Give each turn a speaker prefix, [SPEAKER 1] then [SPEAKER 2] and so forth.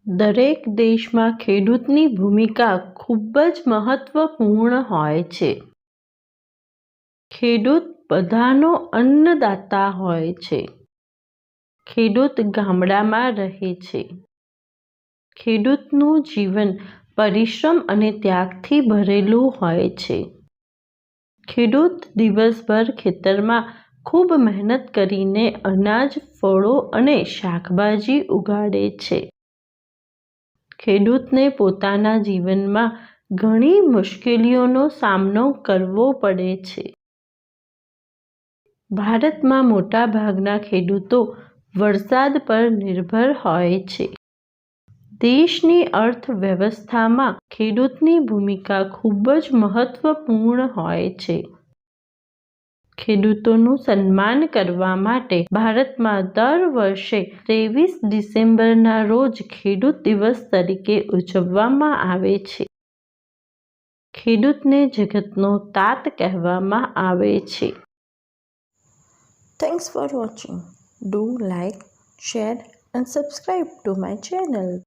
[SPEAKER 1] દરેક દેશમાં ખેડૂતની ભૂમિકા ખૂબ જ મહત્વપૂર્ણ હોય છે. ખેડૂત બધાનો અન્નદાતા હોય છે. ખેડૂત ગામડામાં રહે છે. ખેડૂતનું જીવન પરિશ્રમ અને ત્યાગથી ભરેલું હોય છે. ખેડૂત દિવસભર ખેતરમાં ખૂબ મહેનત કરીને અનાજ, ફળો અને શાકભાજી ઉગાડે છે. ખેડૂતને પોતાના જીવનમાં ઘણી મુશ્કેલીઓનો સામનો કરવો પડે છે. ભારતમાં મોટાભાગના ખેડૂતો વરસાદ પર નિર્ભર હોય છે. દેશની અર્થવ્યવસ્થામાં ખેડૂતની ભૂમિકા ખૂબ જ મહત્વપૂર્ણ હોય છે. ખેડૂતોનું સન્માન કરવા માટે ભારતમાં દર વર્ષે 23 ડિસેમ્બરના રોજ ખેડૂત દિવસ તરીકે ઉજવવામાં આવે છે. ખેડૂતને જગતનો તાત કહેવામાં આવે છે. Thanks for watching. Do like, share and subscribe to my channel.